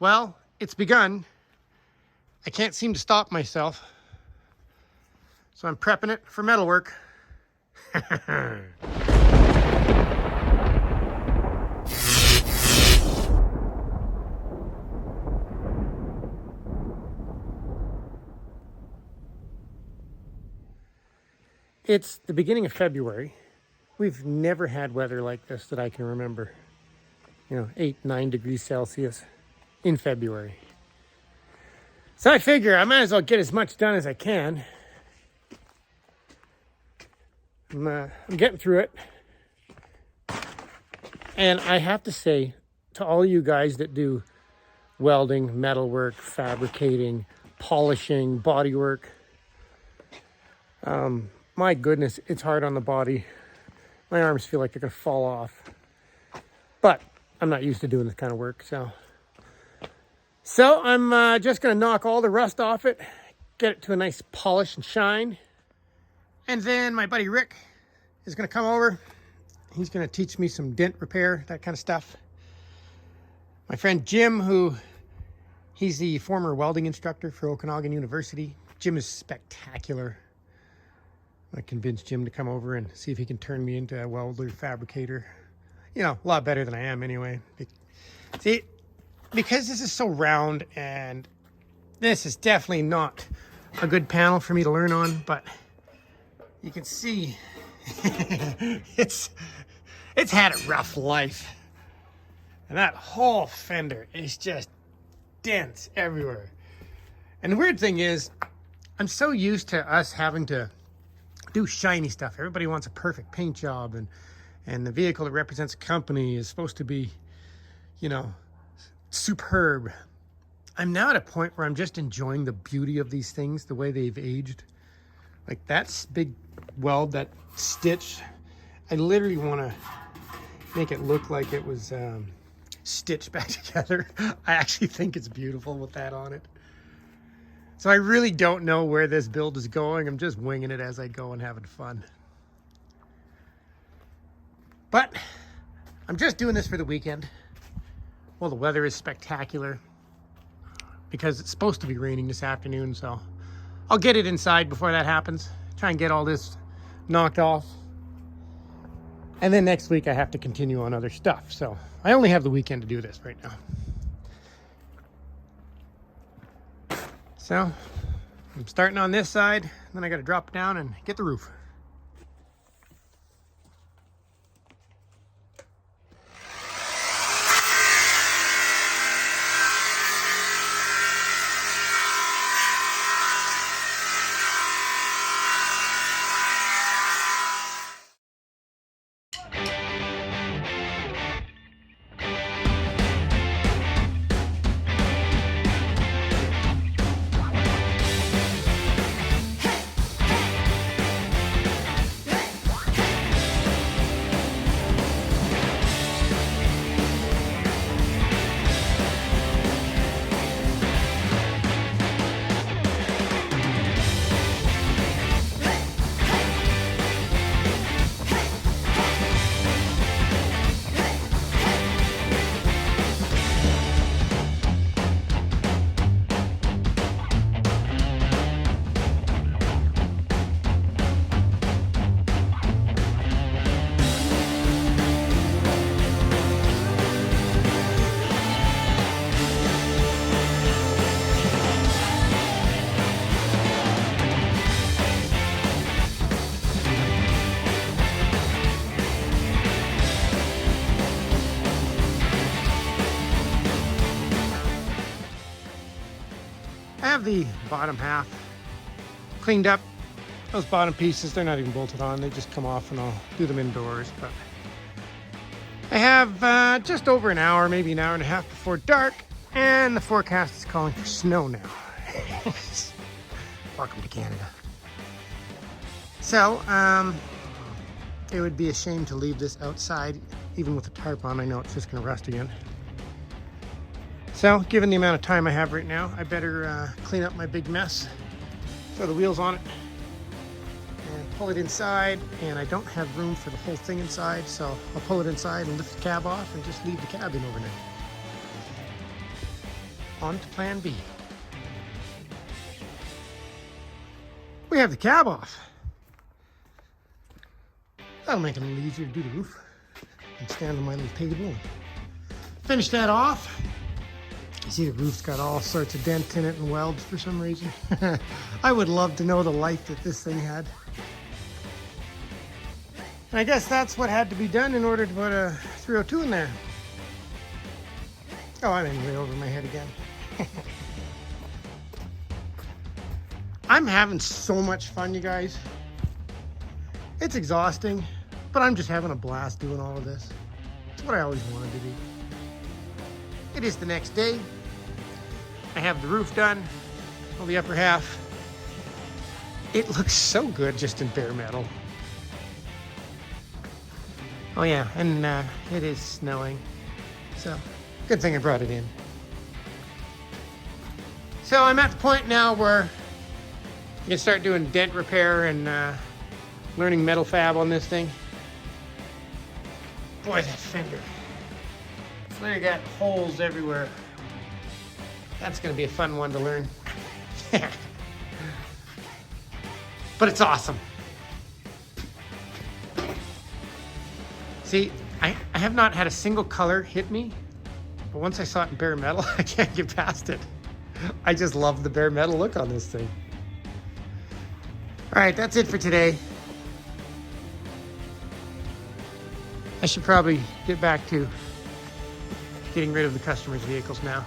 Well, it's begun. I can't seem to stop myself. So I'm prepping it for metalwork. It's the beginning of February. We've never had weather like this that I can remember. 8, 9 degrees Celsius in February. So I figure I might as well get as much done as I can. I'm getting through it. And I have to say to all you guys that do welding, metalwork, fabricating, polishing, bodywork, my goodness, it's hard on the body. My arms feel like they're going to fall off. But I'm not used to doing this kind of work, so I'm just going to knock all the rust off it, get it to a nice polish and shine. And then my buddy Rick is going to come over. He's going to teach me some dent repair, that kind of stuff. My friend Jim, he's the former welding instructor for Okanagan University. Jim is spectacular. I convinced Jim to come over and see if he can turn me into a welder fabricator. A lot better than I am anyway. See, because this is so round, and this is definitely not a good panel for me to learn on, but you can see it's had a rough life. And that whole fender is just dents everywhere. And the weird thing is, I'm so used to us having to do shiny stuff. Everybody wants a perfect paint job, and the vehicle that represents a company is supposed to be, superb. I'm now at a point where I'm just enjoying the beauty of these things, the way they've aged. Like that big weld, that stitch, I literally want to make it look like it was stitched back together. I actually think it's beautiful with that on it. So I really don't know where this build is going. I'm just winging it as I go and having fun. But I'm just doing this for the weekend. Well, the weather is spectacular because it's supposed to be raining this afternoon, so I'll get it inside before that happens. Try and get all this knocked off. And then next week I have to continue on other stuff. So I only have the weekend to do this right now. So I'm starting on this side, then I got to drop down and get the roof. I have the bottom half cleaned up. Those bottom pieces, they're not even bolted on. They just come off and I'll do them indoors. But I have just over an hour, maybe an hour and a half before dark, and the forecast is calling for snow now. Welcome to Canada. So, it would be a shame to leave this outside, even with the tarp on. I know it's just gonna rust again. So, given the amount of time I have right now, I better clean up my big mess, throw the wheels on it, and pull it inside. And I don't have room for the whole thing inside, so I'll pull it inside and lift the cab off and just leave the cab in overnight. on to plan B. We have the cab off. That'll make it a little easier to do the roof. And stand on my little table and finish that off. You see the roof's got all sorts of dents in it and welds for some reason. I would love to know the life that this thing had. And I guess that's what had to be done in order to put a 302 in there. Oh, I'm in way over my head again. I'm having so much fun, you guys. It's exhausting, but I'm just having a blast doing all of this. It's what I always wanted to do. It is the next day. I have the roof done, on the upper half. It looks so good just in bare metal. Oh yeah, and it is snowing, so good thing I brought it in. So I'm at the point now where I can start doing dent repair and learning metal fab on this thing. Boy, that fender. It's literally got holes everywhere. That's gonna be a fun one to learn. But it's awesome. See, I have not had a single color hit me, but once I saw it in bare metal, I can't get past it. I just love the bare metal look on this thing. All right, that's it for today. I should probably get back to getting rid of the customers' vehicles now.